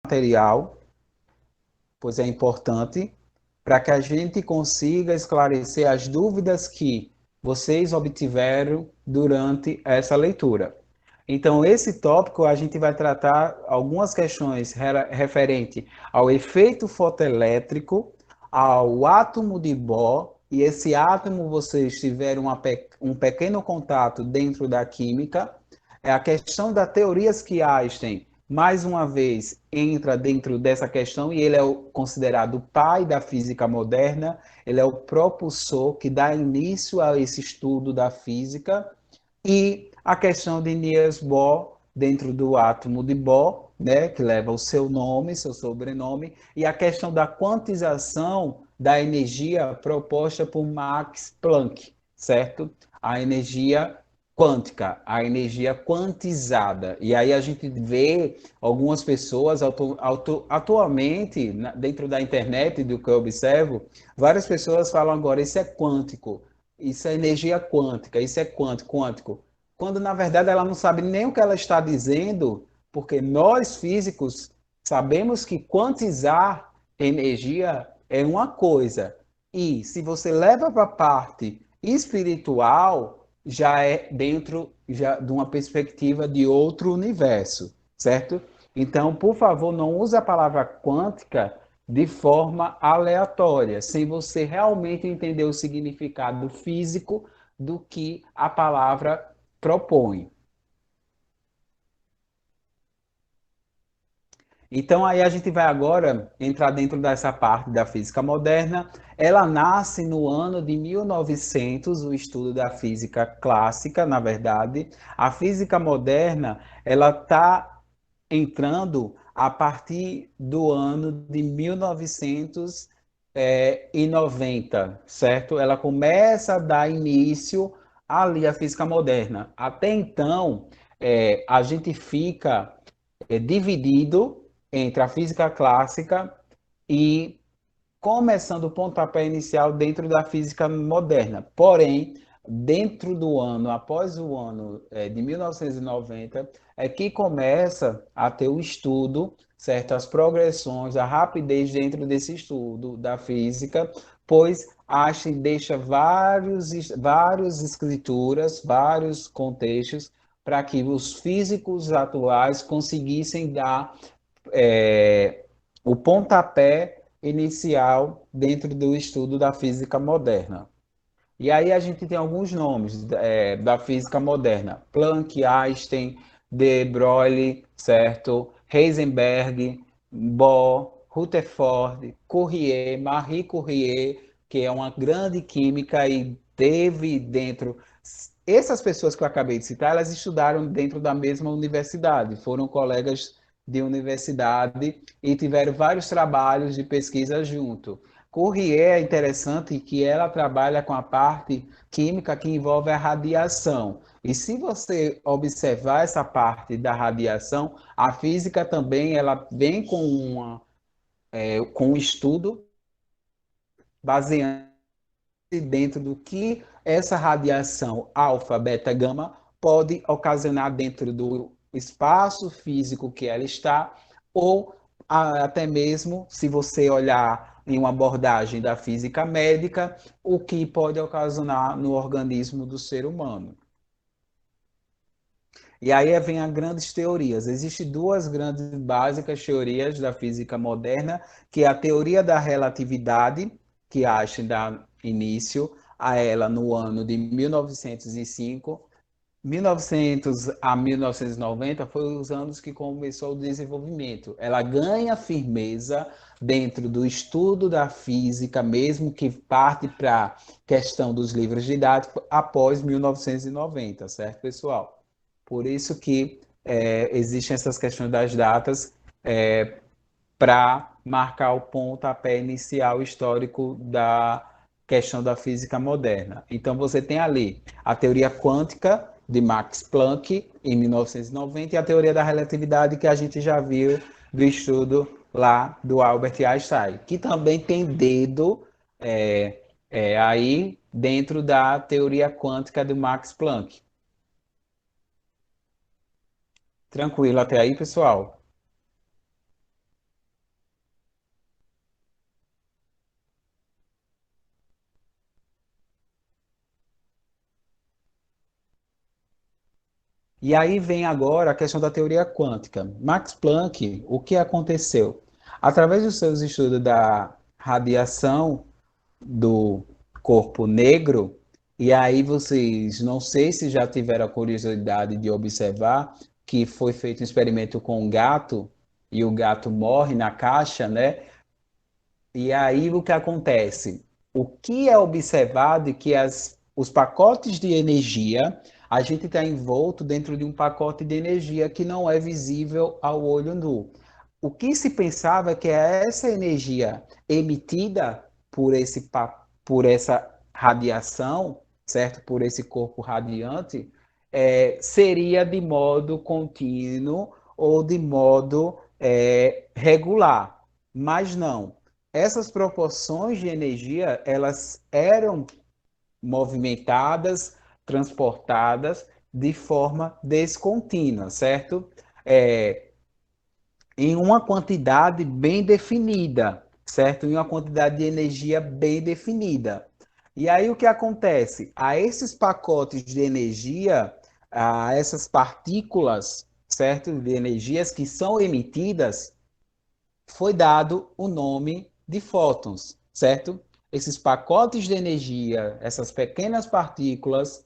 material, pois é importante, para que a gente consiga esclarecer as dúvidas que vocês obtiveram durante essa leitura. Então, esse tópico a gente vai tratar algumas questões referente ao efeito fotoelétrico, ao átomo de Bohr, e esse átomo vocês tiveram um pequeno contato dentro da química, é a questão das teorias que Einstein, mais uma vez, entra dentro dessa questão e ele é considerado o pai da física moderna, ele é o propulsor que dá início a esse estudo da física, e a questão de Niels Bohr dentro do átomo de Bohr, né, que leva o seu nome, seu sobrenome, e a questão da quantização da energia proposta por Max Planck, certo? A energia quântica, a energia quantizada. E aí a gente vê algumas pessoas atualmente dentro da internet, do que eu observo, várias pessoas falam agora isso é quântico, isso é energia quântica, isso é quântico, quando na verdade ela não sabe nem o que ela está dizendo, porque nós físicos sabemos que quantizar energia é uma coisa, e se você leva para a parte espiritual, já é dentro de uma perspectiva de outro universo, certo? Então, por favor, não use a palavra quântica de forma aleatória, sem você realmente entender o significado físico do que a palavra propõe. Então, aí a gente vai agora entrar dentro dessa parte da física moderna. Ela nasce no ano de 1900, o estudo da física clássica, na verdade. A física moderna, ela está entrando a partir do ano de 1990, certo? Ela começa a dar início ali à física moderna. Até então, a gente fica dividido entre a física clássica e começando o pontapé inicial dentro da física moderna. Porém, dentro do ano, após o ano de 1990, é que começa a ter o estudo, certo? As progressões, a rapidez dentro desse estudo da física, pois Einstein deixa vários escrituras, vários contextos, para que os físicos atuais conseguissem dar o pontapé inicial dentro do estudo da física moderna. E aí a gente tem alguns nomes da física moderna: Planck, Einstein, de Broglie, certo? Heisenberg, Bohr, Rutherford, Curie, Marie Curie, que é uma grande química e teve dentro. Essas pessoas que eu acabei de citar, elas estudaram dentro da mesma universidade, foram colegas de universidade e tiveram vários trabalhos de pesquisa junto. Curie é interessante que ela trabalha com a parte química que envolve a radiação. E se você observar essa parte da radiação, a física também ela vem com um estudo baseado dentro do que essa radiação alfa, beta, gama pode ocasionar dentro do espaço físico que ela está, ou até mesmo, se você olhar em uma abordagem da física médica, o que pode ocasionar no organismo do ser humano. E aí vem as grandes teorias. Existem duas grandes básicas teorias da física moderna, que é a teoria da relatividade, que Einstein dá início a ela no ano de 1905. 1900 a 1990 foi os anos que começou o desenvolvimento. Ela ganha firmeza dentro do estudo da física, mesmo que parte para a questão dos livros didáticos após 1990, certo, pessoal? Por isso que existem essas questões das datas para marcar o pontapé inicial histórico da questão da física moderna. Então, você tem ali a teoria quântica de Max Planck, em 1990, e a teoria da relatividade, que a gente já viu do estudo lá do Albert Einstein, que também tem dedo aí dentro da teoria quântica de Max Planck. Tranquilo até aí, pessoal? E aí vem agora a questão da teoria quântica. Max Planck, o que aconteceu? Através dos seus estudos da radiação do corpo negro, e aí vocês, não sei se já tiveram a curiosidade de observar que foi feito um experimento com um gato, e o gato morre na caixa, né? E aí o que acontece? O que é observado é que os pacotes de energia, a gente está envolto dentro de um pacote de energia que não é visível ao olho nu. O que se pensava é que essa energia emitida por essa radiação, certo? Por esse corpo radiante, seria de modo contínuo ou de modo regular. Mas não, essas proporções de energia, elas eram movimentadas, transportadas de forma descontínua, certo? É, em uma quantidade bem definida, certo? Em uma quantidade de energia bem definida. E aí o que acontece? A esses pacotes de energia, a essas partículas, certo? De energias que são emitidas, foi dado o nome de fótons, certo? Esses pacotes de energia, essas pequenas partículas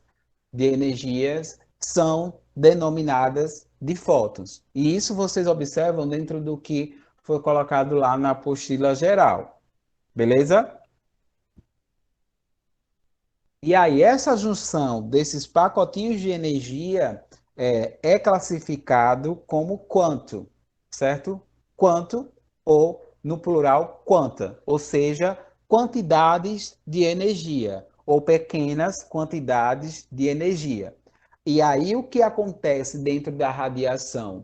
de energias são denominadas de fótons. E isso vocês observam dentro do que foi colocado lá na apostila geral. Beleza? E aí, essa junção desses pacotinhos de energia é classificado como quanto, certo? Quanto, ou no plural, quanta, ou seja, quantidades de energia, ou pequenas quantidades de energia. E aí, o que acontece dentro da radiação?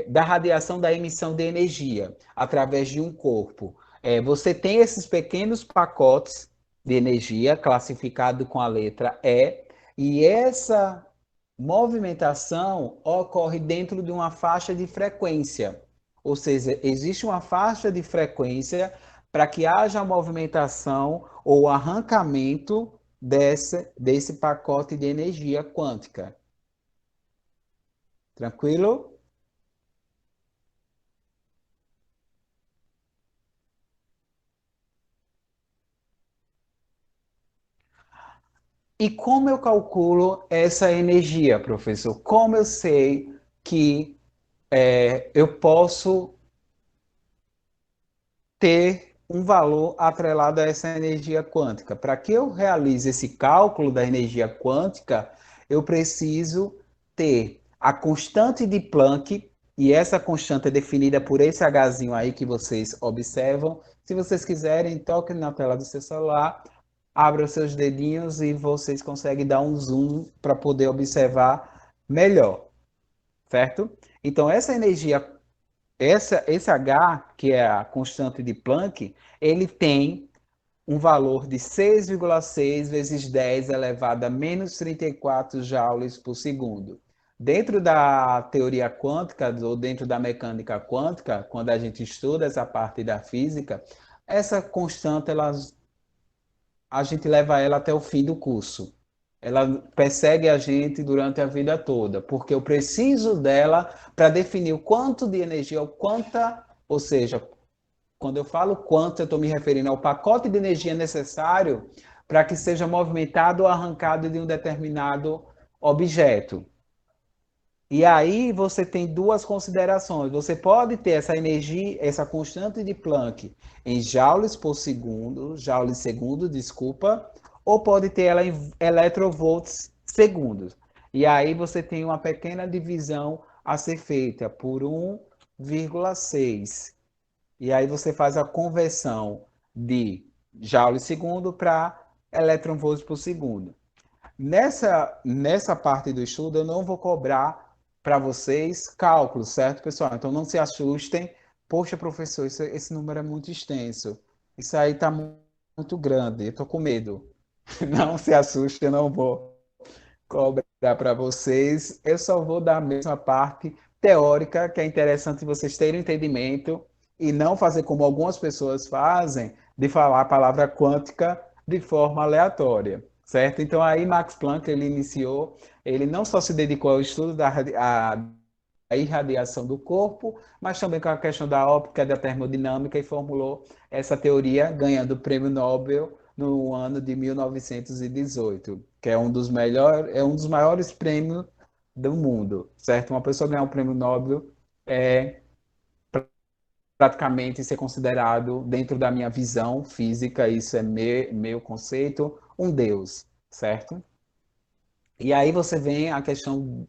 Da radiação da emissão de energia através de um corpo. Você tem esses pequenos pacotes de energia, classificado com a letra E essa movimentação ocorre dentro de uma faixa de frequência. Ou seja, existe uma faixa de frequência para que haja a movimentação ou arrancamento desse pacote de energia quântica. Tranquilo? E como eu calculo essa energia, professor? Como eu sei que eu posso ter um valor atrelado a essa energia quântica? Para que eu realize esse cálculo da energia quântica, eu preciso ter a constante de Planck, e essa constante é definida por esse Hzinho aí que vocês observam. Se vocês quiserem, toquem na tela do seu celular, abra os seus dedinhos e vocês conseguem dar um zoom para poder observar melhor, certo? Então, essa energia, esse H, que é a constante de Planck, ele tem um valor de 6,6 vezes 10 elevado a menos 34 joules por segundo. Dentro da teoria quântica, ou dentro da mecânica quântica, quando a gente estuda essa parte da física, essa constante a gente leva ela até o fim do curso. Ela persegue a gente durante a vida toda, porque eu preciso dela para definir o quanto de energia, o quanta, ou seja, quando eu falo quanto, eu estou me referindo ao pacote de energia necessário para que seja movimentado ou arrancado de um determinado objeto. E aí você tem duas considerações. Você pode ter essa energia, essa constante de Planck em joules por segundo, joules segundo, desculpa, ou pode ter ela em electrovolts segundos. E aí você tem uma pequena divisão a ser feita por 1,6. E aí você faz a conversão de joules segundo para eletronvolts por segundo. Nessa parte do estudo, eu não vou cobrar para vocês cálculos, certo, pessoal? Então não se assustem. Poxa, professor, esse número é muito extenso. Isso aí está muito grande. Eu estou com medo. Não se assustem, eu não vou cobrar para vocês. Eu só vou dar a mesma parte teórica, que é interessante vocês terem entendimento e não fazer como algumas pessoas fazem, de falar a palavra quântica de forma aleatória. certo? Então aí Max Planck ele iniciou, ele não só se dedicou ao estudo a irradiação do corpo, mas também com a questão da óptica, da termodinâmica e formulou essa teoria ganhando o prêmio Nobel no ano de 1918, que é é um dos maiores prêmios do mundo, certo? Uma pessoa ganhar um prêmio Nobel é praticamente ser considerado, dentro da minha visão física, isso é meu conceito, um deus, certo? E aí você vem a questão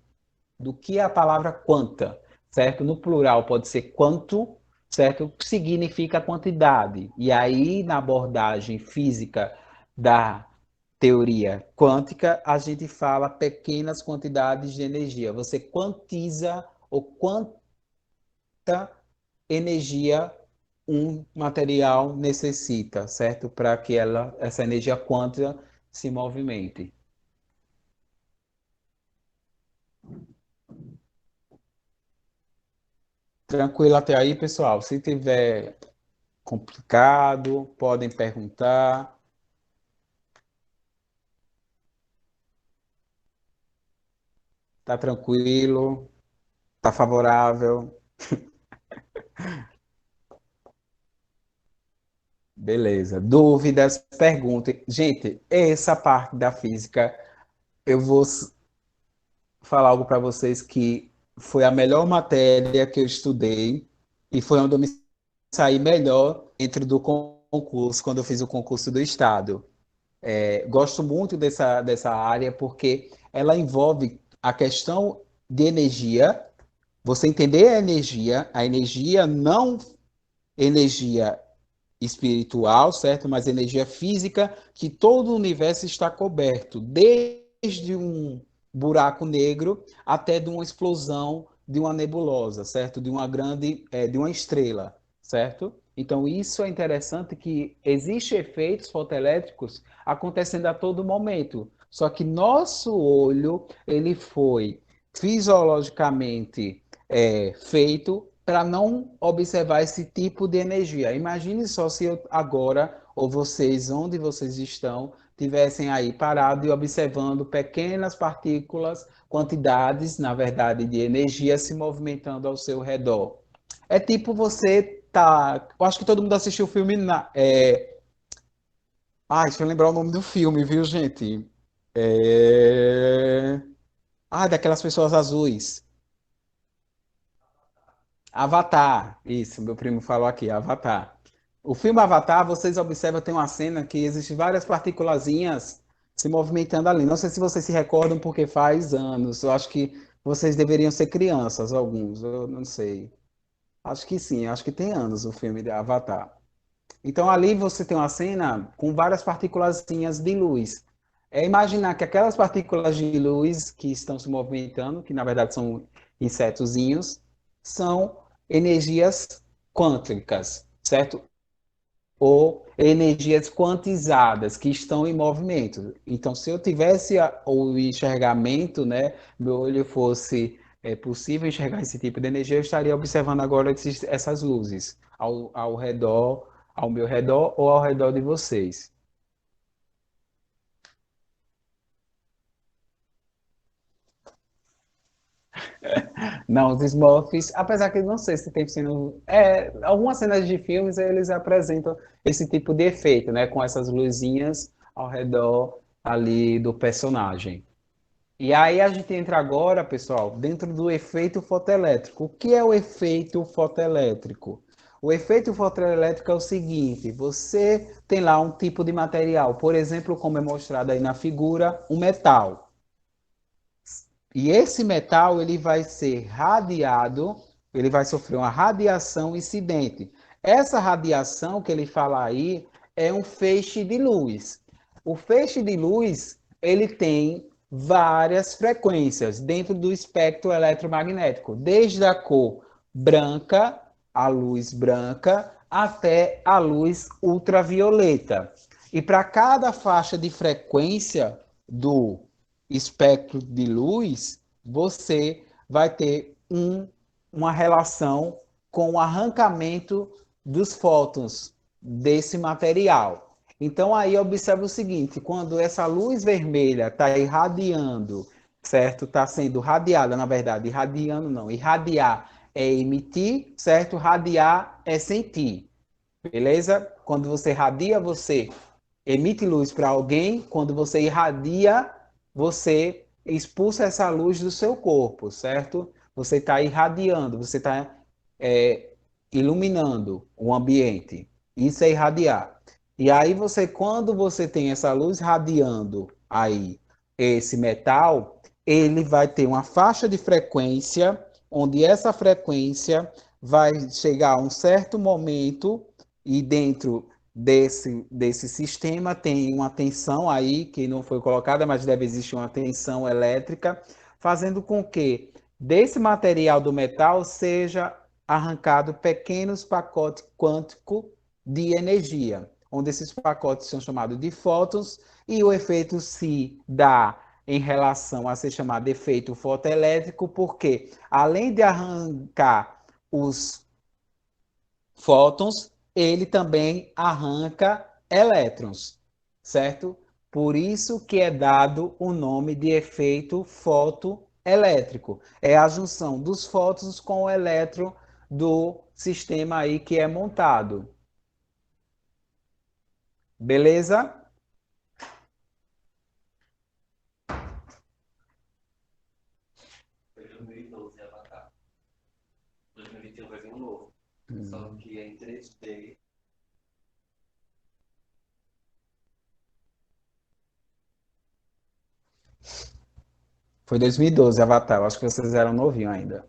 do que é a palavra quanta, certo? No plural pode ser quanto, certo? Que significa quantidade. E aí, na abordagem física da teoria quântica, a gente fala pequenas quantidades de energia. Você quantiza ou quanta energia um material necessita, certo? Para que essa energia quântica se movimente. Tranquilo até aí, pessoal. Se tiver complicado, podem perguntar. Tá tranquilo, tá favorável. Beleza. Dúvidas, perguntem. Gente, essa parte da física, eu vou falar algo para vocês que foi a melhor matéria que eu estudei e foi onde eu me saí melhor dentro do concurso, quando eu fiz o concurso do Estado. Gosto muito dessa área porque ela envolve a questão de energia, você entender a energia não energia espiritual, certo? Mas energia física, que todo o universo está coberto, desde um buraco negro até de uma explosão de uma nebulosa, certo? De uma estrela, certo? Então isso é interessante que existe efeitos fotoelétricos acontecendo a todo momento. Só que nosso olho ele foi fisiologicamente feito para não observar esse tipo de energia. Imagine só se eu agora, ou vocês, onde vocês estão, tivessem aí parado e observando pequenas partículas, quantidades, na verdade, de energia se movimentando ao seu redor. É tipo você tá. Eu acho que todo mundo assistiu o filme. Deixa eu lembrar o nome do filme, viu, gente? É... daquelas pessoas azuis. Avatar, isso, meu primo falou aqui, Avatar. O filme Avatar, vocês observam, tem uma cena que existem várias partículazinhas se movimentando ali. Não sei se vocês se recordam, porque faz anos. Eu acho que vocês deveriam ser crianças, alguns, eu não sei. Acho que sim, acho que tem anos o filme de Avatar. Então ali você tem uma cena com várias partículazinhas de luz. É imaginar que aquelas partículas de luz que estão se movimentando, que na verdade são insetozinhos, são energias quânticas, certo? Ou energias quantizadas que estão em movimento. Então, se eu tivesse o enxergamento, né, meu olho fosse possível enxergar esse tipo de energia, eu estaria observando agora essas luzes ao redor, ao meu redor ou ao redor de vocês. Não, os Smurfs, apesar que não sei se tem sendo. Algumas cenas de filmes eles apresentam esse tipo de efeito, né? Com essas luzinhas ao redor ali do personagem. E aí a gente entra agora, pessoal, dentro do efeito fotoelétrico. O que é o efeito fotoelétrico? O efeito fotoelétrico é o seguinte: você tem lá um tipo de material, por exemplo, como é mostrado aí na figura, um metal. E esse metal ele vai ser radiado, ele vai sofrer uma radiação incidente. Essa radiação que ele fala aí é um feixe de luz. O feixe de luz ele tem várias frequências dentro do espectro eletromagnético, desde a cor branca, a luz branca, até a luz ultravioleta. E para cada faixa de frequência do espectro de luz, você vai ter uma relação com o arrancamento dos fótons desse material. Então aí observa o seguinte, quando essa luz vermelha está irradiando, certo? Está sendo radiada, na verdade, irradiando não, irradiar é emitir, certo? Radiar é sentir, beleza? Quando você radia, você emite luz para alguém, quando você irradia, você expulsa essa luz do seu corpo, certo? Você está irradiando, você está iluminando o ambiente. Isso é irradiar. E aí você, quando você tem essa luz radiando aí esse metal, ele vai ter uma faixa de frequência, onde essa frequência vai chegar a um certo momento e dentro desse sistema tem uma tensão aí que não foi colocada, mas deve existir uma tensão elétrica, fazendo com que desse material do metal seja arrancado pequenos pacotes quânticos de energia, onde esses pacotes são chamados de fótons e o efeito se dá em relação a ser chamado de efeito fotoelétrico, porque além de arrancar os fótons, ele também arranca elétrons, certo? Por isso que é dado o nome de efeito fotoelétrico. É a junção dos fótons com o elétron do sistema aí que é montado. Beleza? 2012 Avatar. 2021 vai vir um novo. Só que é em 3D. Foi 2012, Avatar. Eu acho que vocês eram novinhos ainda.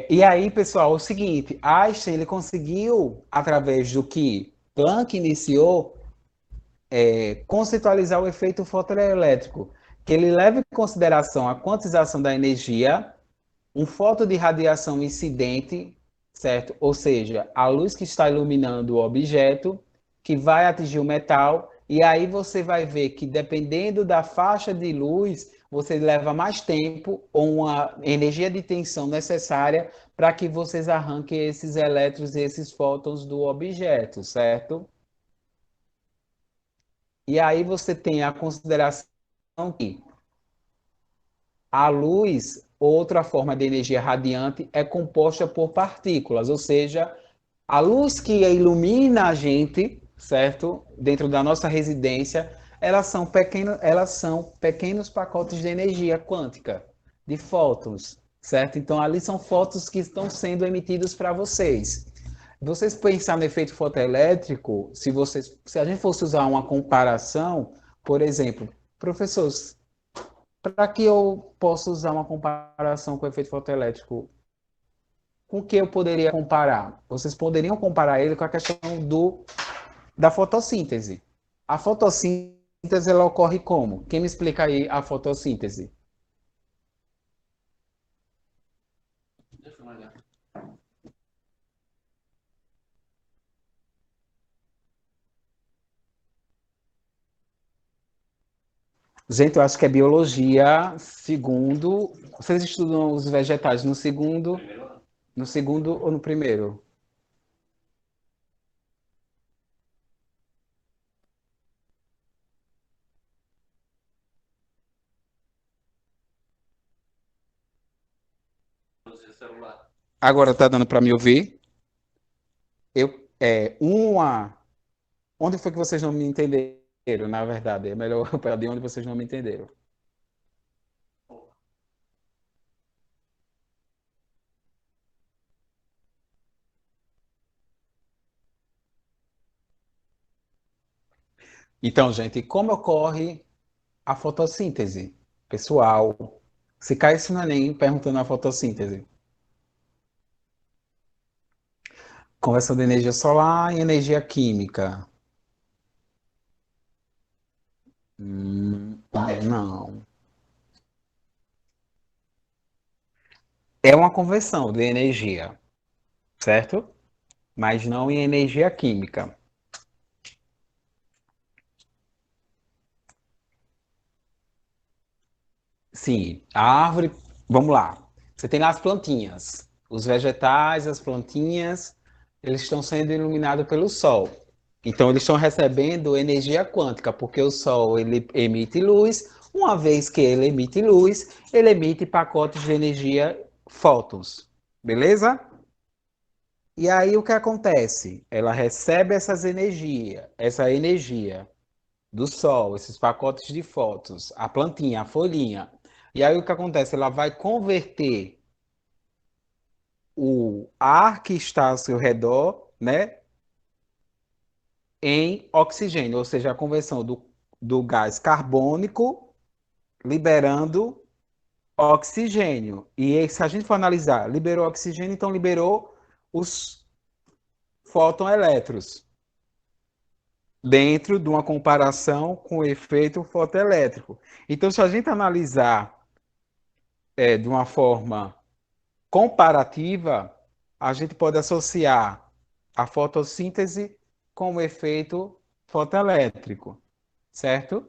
E aí, pessoal, é o seguinte, Einstein ele conseguiu, através do que Planck iniciou, conceitualizar o efeito fotoelétrico, que ele leva em consideração a quantização da energia, um foto de radiação incidente, certo? Ou seja, a luz que está iluminando o objeto, que vai atingir o metal, e aí você vai ver que dependendo da faixa de luz, você leva mais tempo ou uma energia de tensão necessária para que vocês arranquem esses elétrons e esses fótons do objeto, certo? E aí você tem a consideração que a luz, outra forma de energia radiante, é composta por partículas, ou seja, a luz que ilumina a gente, certo? Dentro da nossa residência, elas são pequenos pacotes de energia quântica, de fótons, certo? Então ali são fótons que estão sendo emitidos para vocês. Vocês pensar no efeito fotoelétrico, se a gente fosse usar uma comparação, por exemplo, professores, para que eu possa usar uma comparação com o efeito fotoelétrico, com o que eu poderia comparar? Vocês poderiam comparar ele com a questão da fotossíntese. A fotossíntese ela ocorre como? Quem me explica aí a fotossíntese? Deixa eu olhar. Gente, eu acho que é biologia segundo. Vocês estudam os vegetais Primeiro ano. no segundo ou no primeiro? Produzir celular. Agora tá dando para me ouvir? Eu uma. Onde foi que vocês não me entenderam? Na verdade, é melhor para de onde vocês não me entenderam. Pô, Então, gente, como ocorre a fotossíntese? Pessoal, se caísse no Enem perguntando a fotossíntese. Conversão de energia solar e energia química. Não. É uma conversão de energia, certo? Mas não em energia química. Sim, a árvore. Vamos lá. Você tem lá as plantinhas, os vegetais, as plantinhas. Eles estão sendo iluminados pelo Sol. Então, eles estão recebendo energia quântica, porque o Sol ele emite luz. Uma vez que ele emite luz, ele emite pacotes de energia fótons. Beleza? E aí o que acontece? Ela recebe essa energia do Sol, esses pacotes de fótons, a plantinha, a folhinha. E aí o que acontece? Ela vai converter o ar que está ao seu redor, né, em oxigênio, ou seja, a conversão do gás carbônico liberando oxigênio. E se a gente for analisar, liberou oxigênio, então liberou os fotoelétrons dentro de uma comparação com o efeito fotoelétrico. Então, se a gente analisar de uma forma comparativa, a gente pode associar a fotossíntese com o efeito fotoelétrico, certo?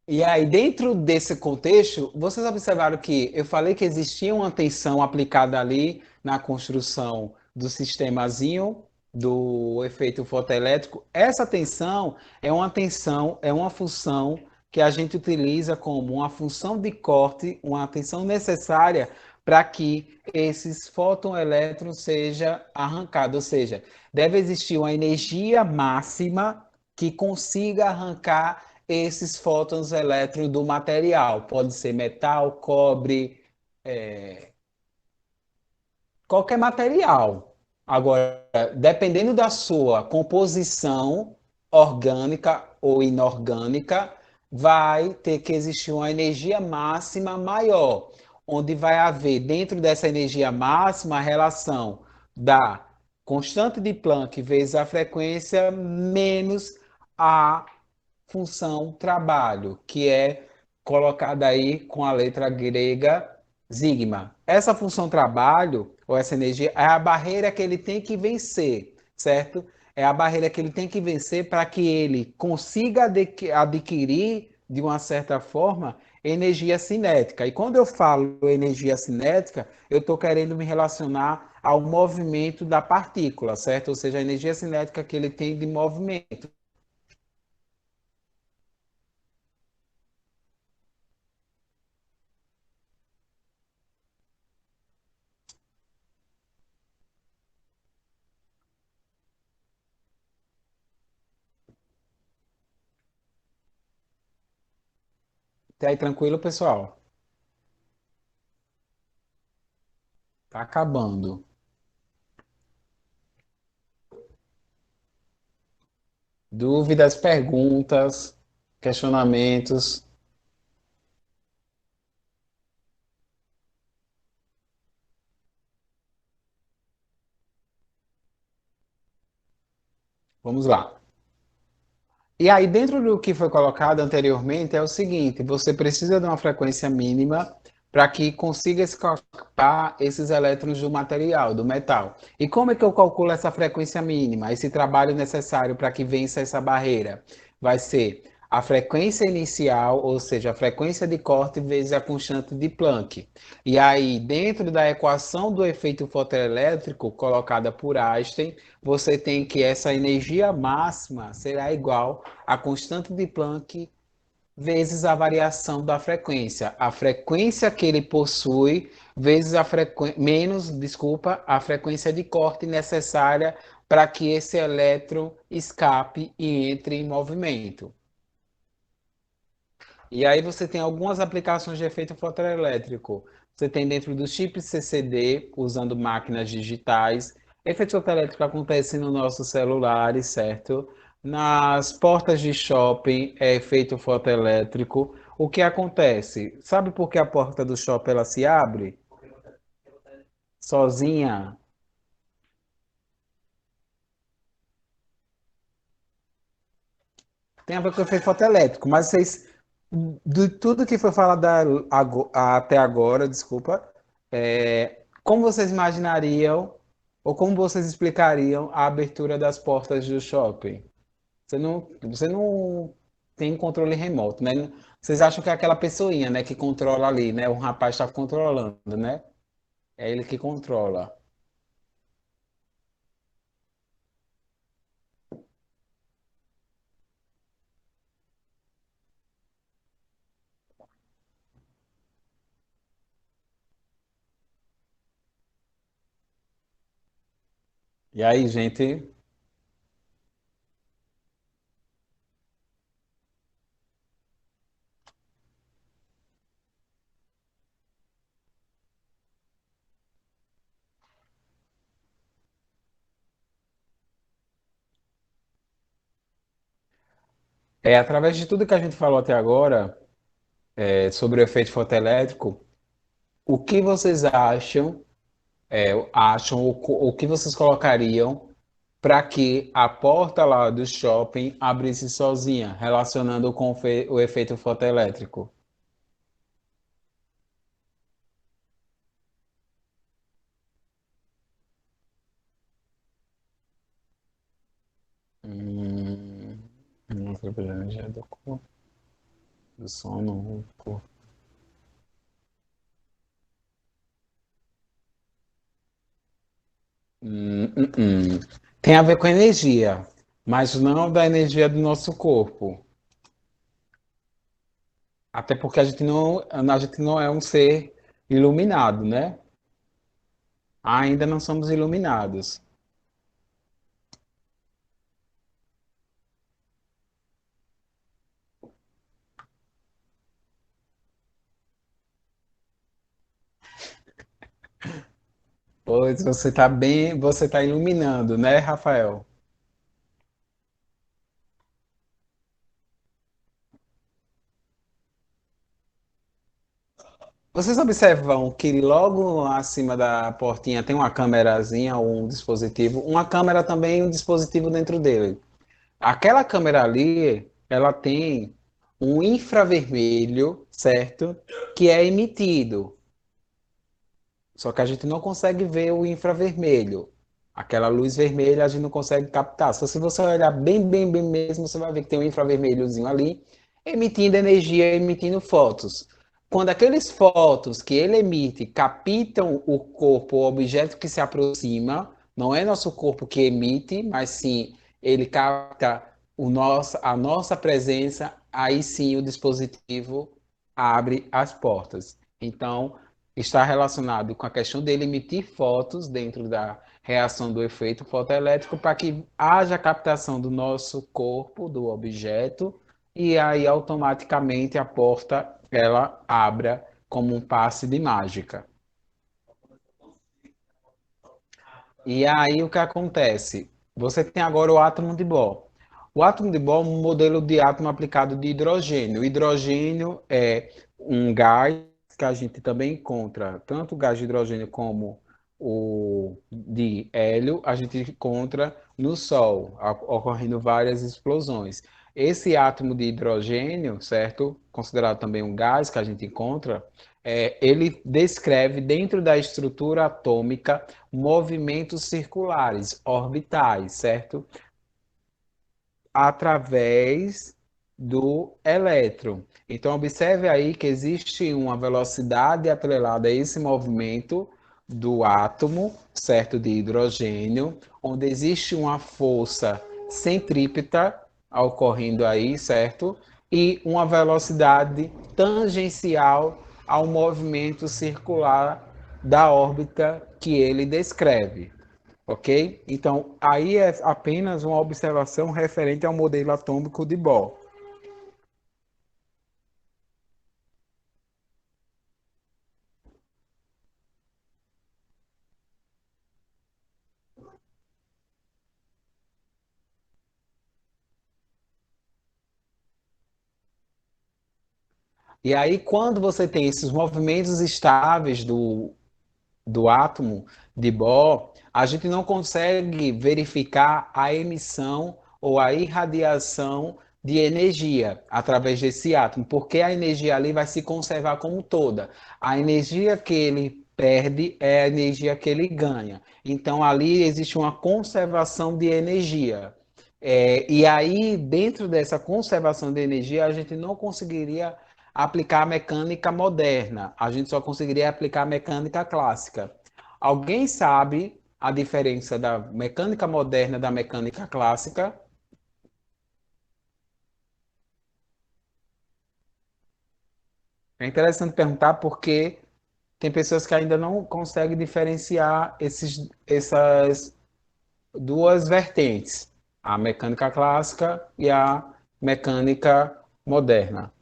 E aí, dentro desse contexto, vocês observaram que eu falei que existia uma tensão aplicada ali na construção do sistemazinho do efeito fotoelétrico. Essa tensão, é uma função que a gente utiliza como uma função de corte, uma tensão necessária para que esses fotoelétrons seja arrancado, ou seja, deve existir uma energia máxima que consiga arrancar esses fótons elétrons do material. Pode ser metal, cobre, qualquer material. Agora, dependendo da sua composição orgânica ou inorgânica, vai ter que existir uma energia máxima maior, onde vai haver dentro dessa energia máxima a relação da constante de Planck vezes a frequência menos a função trabalho, que é colocada aí com a letra grega sigma. Essa função trabalho, ou essa energia, é a barreira que ele tem que vencer, certo? É a barreira que ele tem que vencer para que ele consiga adquirir, de uma certa forma, energia cinética. E quando eu falo energia cinética, eu estou querendo me relacionar ao movimento da partícula, certo? Ou seja, a energia cinética que ele tem de movimento. Tá aí tranquilo, pessoal? Tá acabando. Dúvidas, perguntas, questionamentos. Vamos lá. E aí, dentro do que foi colocado anteriormente, é o seguinte: você precisa de uma frequência mínima para que consiga escapar esses elétrons do material, do metal. E como é que eu calculo essa frequência mínima, esse trabalho necessário para que vença essa barreira? Vai ser a frequência inicial, ou seja, a frequência de corte vezes a constante de Planck. E aí, dentro da equação do efeito fotoelétrico colocada por Einstein, você tem que essa energia máxima será igual à constante de Planck vezes a variação da frequência. A frequência que ele possui vezes a frequência de corte necessária para que esse elétron escape e entre em movimento. E aí você tem algumas aplicações de efeito fotoelétrico. Você tem dentro dos chips CCD, usando máquinas digitais. Efeito fotoelétrico acontece nos nossos celulares, certo? Nas portas de shopping é efeito fotoelétrico. O que acontece? Sabe por que a porta do shopping ela se abre sozinha? Tem a ver com o efeito fotoelétrico, mas vocês, de tudo que foi falado até agora, desculpa, como vocês imaginariam ou como vocês explicariam a abertura das portas do shopping? Você não tem controle remoto, né? Vocês acham que é aquela pessoinha, né, que controla ali, né? O rapaz está controlando, né? É ele que controla. E aí, gente, através de tudo que a gente falou até agora, sobre o efeito fotoelétrico, o que vocês acham, o que vocês colocariam para que a porta lá do shopping abrisse sozinha, relacionando com o efeito fotoelétrico? Hum, Nossa, energia do corpo, do sono, corpo. Hum. Tem a ver com energia, mas não da energia do nosso corpo. Até porque a gente não é um ser iluminado, né? Ainda não somos iluminados. Pois você está bem, você está iluminando, né, Rafael? Vocês observam que logo acima da portinha tem uma câmerazinha ou um dispositivo, uma câmera também e um dispositivo dentro dele. Aquela câmera ali, ela tem um infravermelho, certo? Que é emitido. Só que a gente não consegue ver o infravermelho. Aquela luz vermelha a gente não consegue captar. Só se você olhar bem, bem, bem mesmo, você vai ver que tem um infravermelhozinho ali, emitindo energia, emitindo fotos. Quando aqueles fotos que ele emite captam o corpo, o objeto que se aproxima, não é nosso corpo que emite, mas sim ele capta a nossa presença, aí sim o dispositivo abre as portas. Então, está relacionado com a questão dele emitir fotos dentro da reação do efeito fotoelétrico para que haja captação do nosso corpo, do objeto, e aí automaticamente a porta ela abra como um passe de mágica. E aí o que acontece? Você tem agora o átomo de Bohr. O átomo de Bohr é um modelo de átomo aplicado de hidrogênio. O hidrogênio é um gás que a gente também encontra, tanto o gás de hidrogênio como o de hélio, a gente encontra no Sol, ocorrendo várias explosões. Esse átomo de hidrogênio, certo? Considerado também um gás que a gente encontra, ele descreve dentro da estrutura atômica movimentos circulares, orbitais, certo? Através do elétron. Então, observe aí que existe uma velocidade atrelada a esse movimento do átomo, certo, de hidrogênio, onde existe uma força centrípeta ocorrendo aí, certo? E uma velocidade tangencial ao movimento circular da órbita que ele descreve. Ok? Então, aí é apenas uma observação referente ao modelo atômico de Bohr. E aí, quando você tem esses movimentos estáveis do átomo de Bohr, a gente não consegue verificar a emissão ou a irradiação de energia através desse átomo, porque a energia ali vai se conservar como toda. A energia que ele perde é a energia que ele ganha. Então ali existe uma conservação de energia. E aí, dentro dessa conservação de energia, a gente não conseguiria aplicar a mecânica moderna, a gente só conseguiria aplicar a mecânica clássica. Alguém sabe a diferença da mecânica moderna da mecânica clássica? É interessante perguntar porque tem pessoas que ainda não conseguem diferenciar essas. duas vertentes, a mecânica clássica e a mecânica moderna.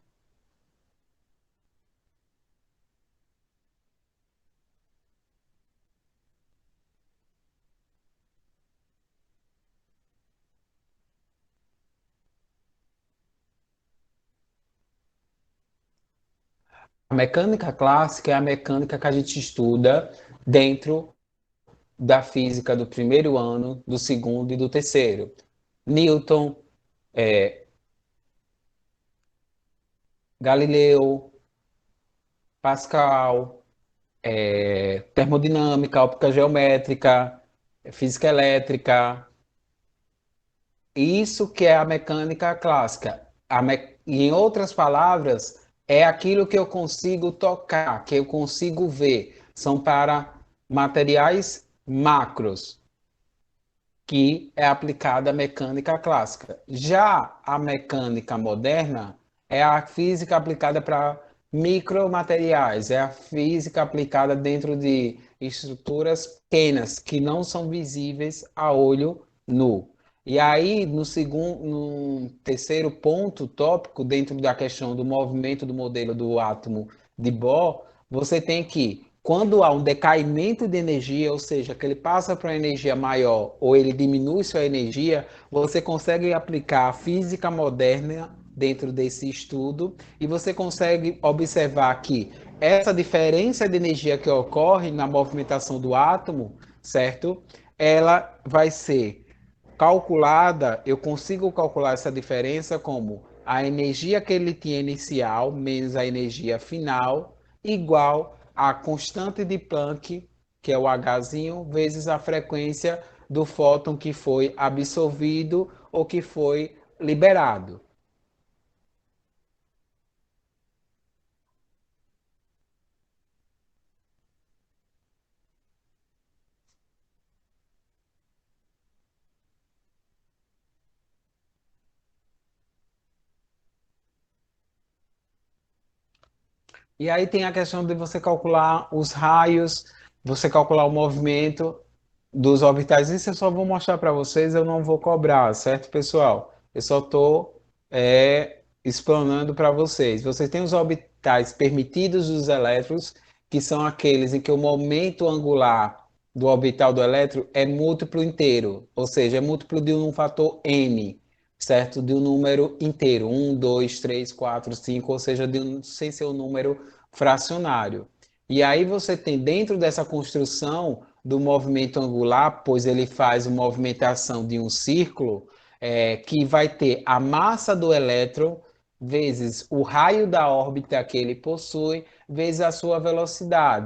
A mecânica clássica é a mecânica que a gente estuda dentro da física do primeiro ano, do segundo e do terceiro. Newton, Galileu, Pascal, termodinâmica, óptica geométrica, física elétrica. Isso que é a mecânica clássica. E em outras palavras, é aquilo que eu consigo tocar, que eu consigo ver. São para materiais macros, que é aplicada a mecânica clássica. Já a mecânica moderna é a física aplicada para micromateriais, é a física aplicada dentro de estruturas pequenas que não são visíveis a olho nu. E aí, no terceiro ponto tópico, dentro da questão do movimento do modelo do átomo de Bohr, você tem que, quando há um decaimento de energia, ou seja, que ele passa para uma energia maior ou ele diminui sua energia, você consegue aplicar a física moderna dentro desse estudo e você consegue observar que essa diferença de energia que ocorre na movimentação do átomo, certo? Ela vai ser calculada, eu consigo calcular essa diferença como a energia que ele tinha inicial menos a energia final igual à constante de Planck, que é o Hzinho, vezes a frequência do fóton que foi absorvido ou que foi liberado. E aí tem a questão de você calcular os raios, você calcular o movimento dos orbitais. Isso eu só vou mostrar para vocês, eu não vou cobrar, certo, pessoal? Eu só estou explanando para vocês. Vocês têm os orbitais permitidos dos elétrons, que são aqueles em que o momento angular do orbital do elétron é múltiplo inteiro, ou seja, é múltiplo de um fator n, certo? De um número inteiro, 1, 2, 3, 4, 5, ou seja, sem ser um número fracionário. E aí você tem dentro dessa construção do movimento angular, pois ele faz uma movimentação de um círculo, que vai ter a massa do elétron vezes o raio da órbita que ele possui, vezes a sua velocidade.